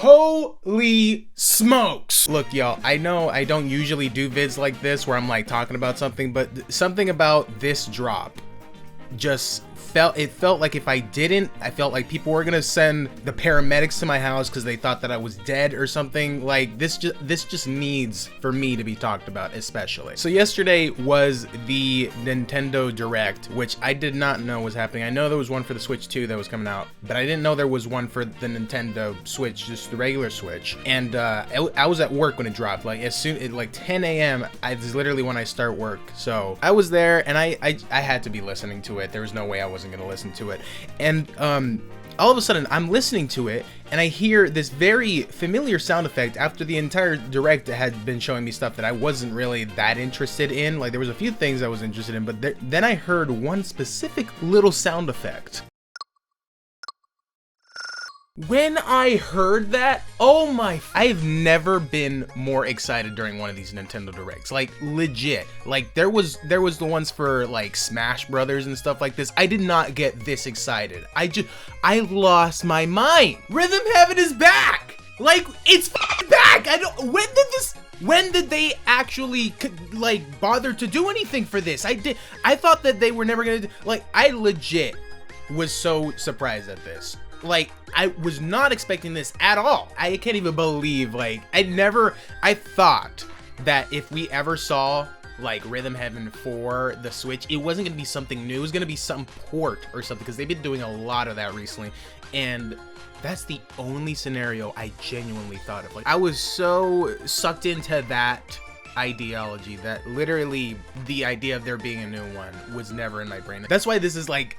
Holy smokes. Look, y'all, I know I don't usually do vids like this where I'm like talking about something, but something about this drop just felt like if I didn't, I felt like people were gonna send the paramedics to my house because they thought that I was dead or something. Like this just needs for me to be talked about, especially. So yesterday was the Nintendo Direct, which I did not know was happening. I know there was one for the Switch 2 that was coming out, but I didn't know there was one for the Nintendo Switch, just the regular Switch. And I was at work when it dropped. Like as soon at like 10 a.m. It's literally when I start work. So I was there and I had to be listening to it. There was no way I wasn't gonna listen to it. And all of a sudden I'm listening to it and I hear this very familiar sound effect after the entire direct had been showing me stuff that I wasn't really that interested in. Like there was a few things I was interested in, but then I heard one specific little sound effect. When I heard that, oh my, I've never been more excited during one of these Nintendo Directs. Like legit. Like there was the ones for like Smash Brothers and stuff like this. I did not get this excited. I lost my mind. Rhythm Heaven is back. Like it's back. When did they actually like bother to do anything for this? I thought that they were never gonna do, like I legit was so surprised at this. Like, I was not expecting this at all. I can't even believe, like, I thought that if we ever saw, like, Rhythm Heaven for the Switch, it wasn't gonna be something new. It was gonna be some port or something, because they've been doing a lot of that recently. And that's the only scenario I genuinely thought of. Like, I was so sucked into that ideology that literally the idea of there being a new one was never in my brain. That's why this is, like,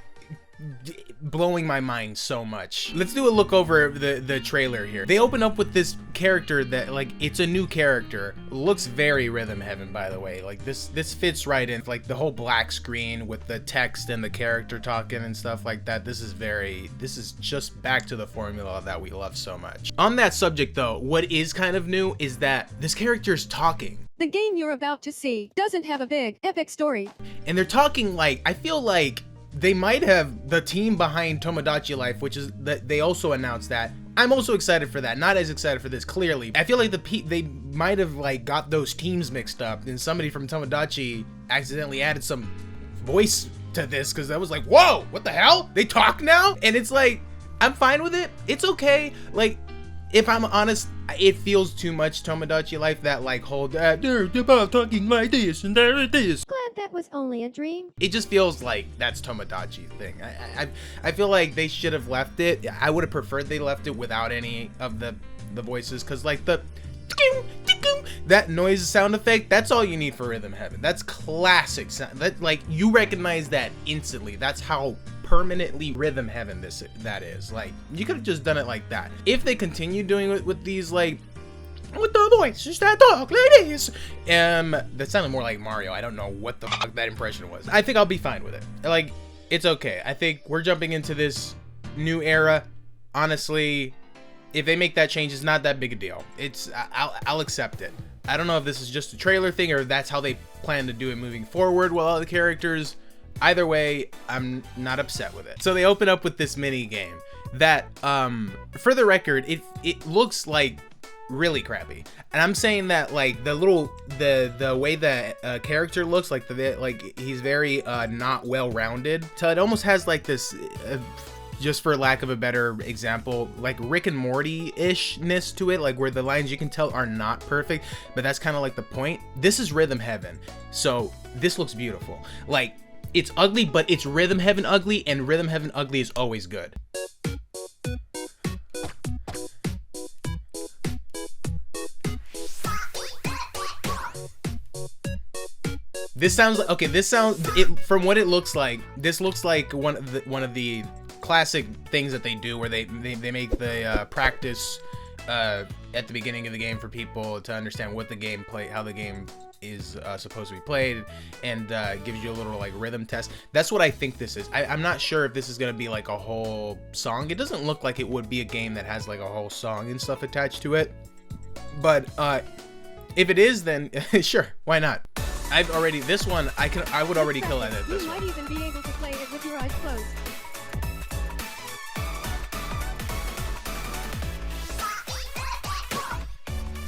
blowing my mind so much. Let's do a look over the trailer here. They open up with this character that, like, it's a new character. Looks very Rhythm Heaven, by the way. Like this fits right in, like the whole black screen with the text and the character talking and stuff like that. This is just back to the formula that we love so much. On that subject though, what is kind of new is that this character is talking. The game you're about to see doesn't have a big, epic story. And they're talking like, I feel like they might have the team behind Tomodachi Life, which is that they also announced that. I'm also excited for that. Not as excited for this, clearly. I feel like they might have like got those teams mixed up, and somebody from Tomodachi accidentally added some voice to this because I was like, whoa, what the hell? They talk now? And it's like, I'm fine with it. It's okay. Like, if I'm honest, it feels too much Tomodachi Life, that like whole they're about talking like this and there it is. Glad that was only a dream. It just feels like that's Tomodachi thing. I feel like they should have left it. I would have preferred they left it without any of the voices, because like that noise sound effect, that's all you need for Rhythm Heaven. That's classic sound. That, like, you recognize that instantly. That's how permanently Rhythm Heaven that is. Like, you could have just done it like that. If they continue doing it with these, like, with the voices that talk like this, that sounded more like Mario. I don't know what the fuck that impression was. I think I'll be fine with it. Like, it's okay. I think we're jumping into this new era. Honestly, if they make that change, it's not that big a deal. I'll accept it. I don't know if this is just a trailer thing or that's how they plan to do it moving forward with all the characters. Either way, I'm not upset with it. So they open up with this mini game that, for the record, it looks like really crappy. And I'm saying that like the way the character looks, like he's very not well-rounded. So it almost has like this. Just for lack of a better example, like Rick and Morty-ishness to it, like where the lines you can tell are not perfect, but that's kind of like the point. This is Rhythm Heaven, so this looks beautiful. Like, it's ugly, but it's Rhythm Heaven ugly, and Rhythm Heaven ugly is always good. This sounds like, okay, from what it looks like, this looks like one of the classic things that they do, where they make the practice at the beginning of the game for people to understand what the game how the game is supposed to be played, and gives you a little like rhythm test. That's what I think this is. I'm not sure if this is gonna be like a whole song. It doesn't look like it would be a game that has like a whole song and stuff attached to it, but if it is, then sure, why not? This one I would already kill at it. You might even be able to play it with your eyes closed.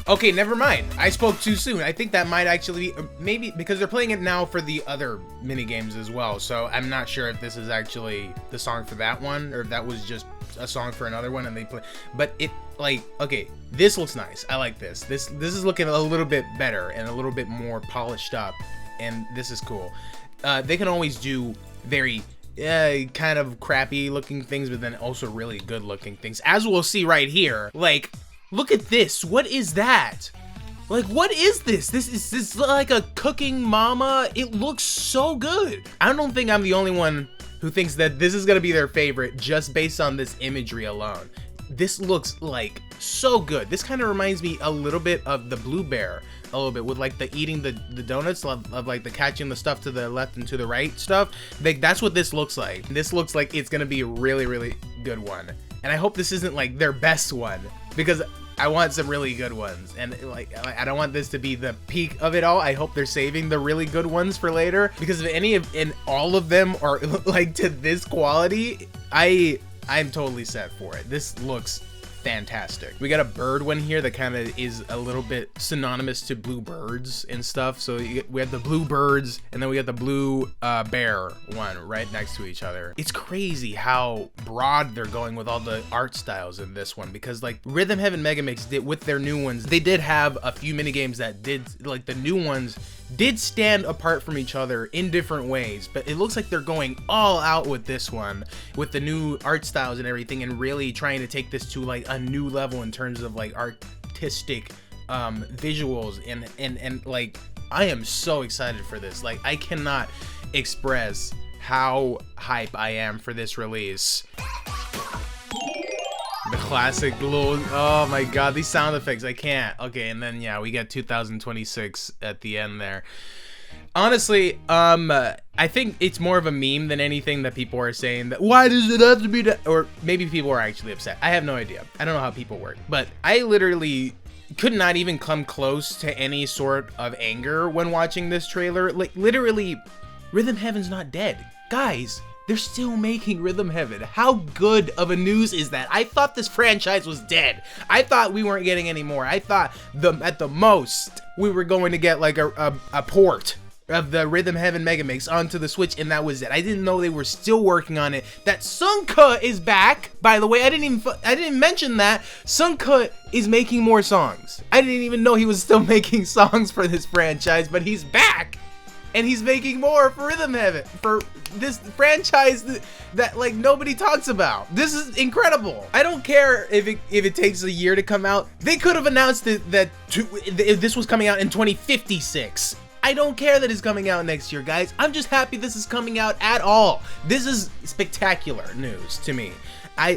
Okay, never mind. I spoke too soon. I think that might actually be, maybe because they're playing it now for the other mini games as well. So I'm not sure if this is actually the song for that one or if that was just a song for another one and they play. But it like, okay, this looks nice. I like this. This is looking a little bit better and a little bit more polished up, and this is cool. They can always do very kind of crappy looking things, but then also really good looking things, as we'll see right here. Like, look at this. What is that? Like, what is this? This is like a cooking mama. It looks so good. I don't think I'm the only one who thinks that this is gonna be their favorite just based on this imagery alone. This looks like so good. This kind of reminds me a little bit of the Blue Bear, a little bit, with like the eating the donuts, of like the catching the stuff to the left and to the right stuff. Like, that's what this looks like. This looks like it's gonna be a really, really good one. And I hope this isn't like their best one, because I want some really good ones, and like I don't want this to be the peak of it all. I hope they're saving the really good ones for later, because if any of and all of them are like to this quality, I'm totally set for it. This looks fantastic. We got a bird one here that kind of is a little bit synonymous to blue birds and stuff. So we have the blue birds, and then we got the blue bear one right next to each other. It's crazy how broad they're going with all the art styles in this one, because like Rhythm Heaven Megamix did with their new ones, they did have a few mini games that did, like the new ones did stand apart from each other in different ways, but it looks like they're going all out with this one, with the new art styles and everything, and really trying to take this to like a new level in terms of like artistic visuals, and like I am so excited for this. Like, I cannot express how hype I am for this release. The classic little, oh my god, these sound effects, I can't. Okay, and then yeah, we got 2026 at the end there. Honestly, I think it's more of a meme than anything that people are saying that, why does it have to be that? Or maybe people are actually upset. I have no idea. I don't know how people work, but I literally could not even come close to any sort of anger when watching this trailer. Like, literally, Rhythm Heaven's not dead. Guys, they're still making Rhythm Heaven. How good of a news is that? I thought this franchise was dead. I thought we weren't getting any more. I thought at the most we were going to get like a port of the Rhythm Heaven Megamix onto the Switch, and that was it. I didn't know they were still working on it. That Sunka is back, by the way. I didn't mention that Sunka is making more songs. I didn't even know he was still making songs for this franchise, but he's back. And he's making more for Rhythm Heaven, for this franchise that like nobody talks about. This is incredible. I don't care if it takes a year to come out. They could have announced if this was coming out in 2056. I don't care that it's coming out next year, guys. I'm just happy this is coming out at all. This is spectacular news to me.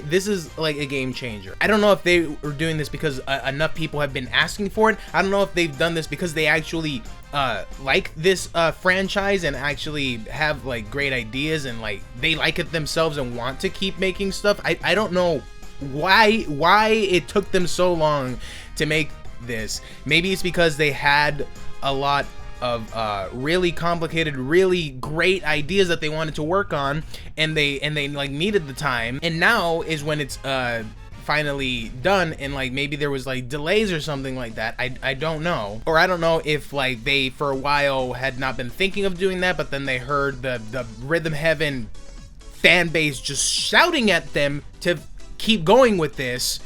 This is like a game changer. I don't know if they were doing this because enough people have been asking for it. I don't know if they've done this because they actually like this franchise and actually have like great ideas and like they like it themselves and want to keep making stuff. I don't know why it took them so long to make this. Maybe it's because they had a lot of really complicated, really great ideas that they wanted to work on, and they like needed the time, and now is when it's finally done, and like maybe there was like delays or something like that. I don't know, or I don't know if like they for a while had not been thinking of doing that, but then they heard the Rhythm Heaven fan base just shouting at them to keep going with this.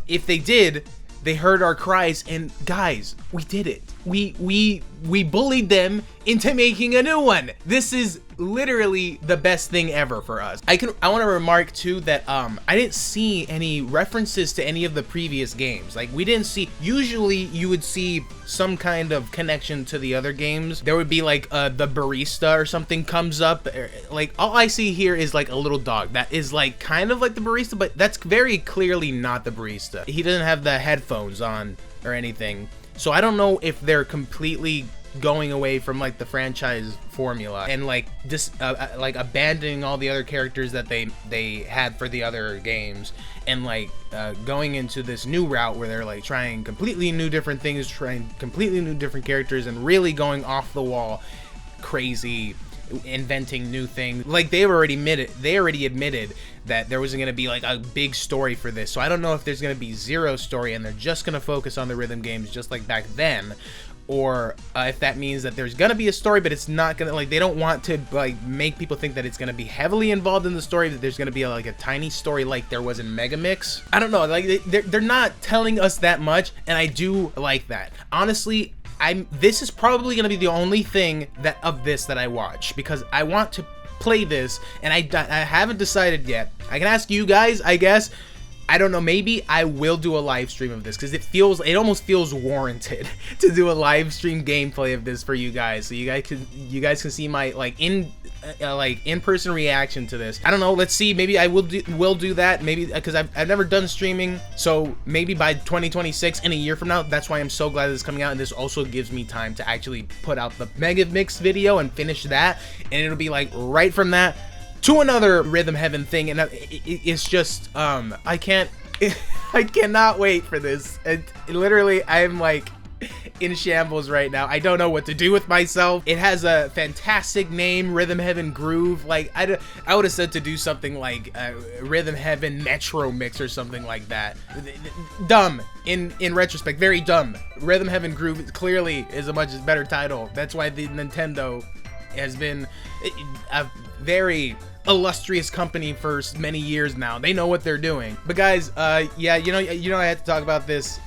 If they did, they heard our cries, and guys, we did it. We bullied them into making a new one. This is literally the best thing ever for us. I want to remark too that I didn't see any references to any of the previous games. Like, we didn't see, usually you would see some kind of connection to the other games. There would be like the barista or something comes up. Like, all I see here is like a little dog that is like kind of like the barista, but that's very clearly not the barista. He doesn't have the headphones on or anything. So I don't know if they're completely going away from like the franchise formula and like just like abandoning all the other characters that they had for the other games, and like going into this new route where they're like trying completely new different things, trying completely new different characters, and really going off the wall crazy inventing new things. Like they already admitted that there wasn't going to be like a big story for this. So I don't know if there's going to be zero story and they're just going to focus on the rhythm games just like back then, or if that means that there's gonna be a story, but it's not gonna, like, they don't want to like make people think that it's gonna be heavily involved in the story, that there's gonna be like a tiny story like there was in Megamix. I don't know, like they're not telling us that much, and I do like that. Honestly, this is probably gonna be the only thing that I watch, because I want to play this, and I haven't decided yet. I can ask you guys, I guess. I don't know, maybe I will do a live stream of this, because it almost feels warranted to do a live stream gameplay of this for you guys, so you guys can see my like in-person reaction to this. I don't know, let's see, maybe I will do that, maybe, because I've never done streaming, so maybe by 2026, in a year from now. That's why I'm so glad this is coming out, and this also gives me time to actually put out the Mega Mix video and finish that, and it'll be like right from that to another Rhythm Heaven thing, and it's just I cannot wait for this. Literally, I'm like in shambles right now. I don't know what to do with myself. It has a fantastic name, Rhythm Heaven Groove. Like I would have said to do something like Rhythm Heaven Metro Mix or something like that. Dumb in retrospect, very dumb. Rhythm Heaven Groove clearly is a much better title. That's why the Nintendo has been a very illustrious company for many years now. They know what they're doing. But guys, yeah, you know I had to talk about this.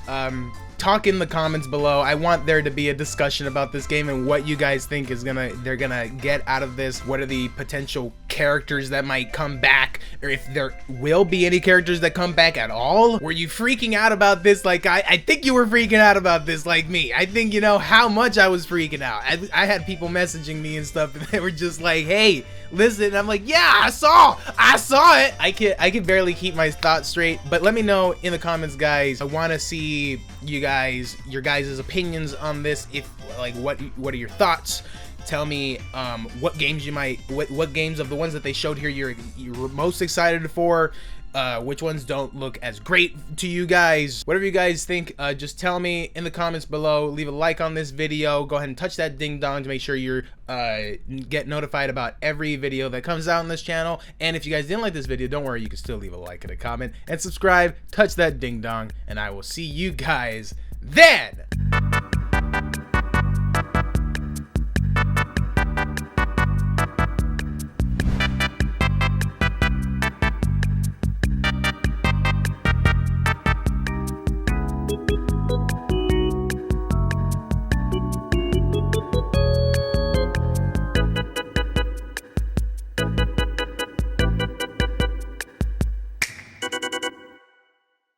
Talk in the comments below. I want there to be a discussion about this game and what you guys think they're gonna get out of this. What are the potential characters that might come back, or if there will be any characters that come back at all? Were you freaking out about this like I think you were freaking out about this like me? I think you know how much I was freaking out. I had people messaging me and stuff, and they were just like, hey, listen, and I'm like, yeah, I saw it. I can barely keep my thoughts straight. But let me know in the comments, guys. I want to see your guys' opinions on this. If like, what are your thoughts? Tell me what games what games of the ones that they showed here you're most excited for. Which ones don't look as great to you guys. Whatever you guys think, just tell me in the comments below. Leave a like on this video. Go ahead and touch that ding dong to make sure you're get notified about every video that comes out on this channel. And if you guys didn't like this video, don't worry, you can still leave a like and a comment and subscribe. Touch that ding dong, and I will see you guys then.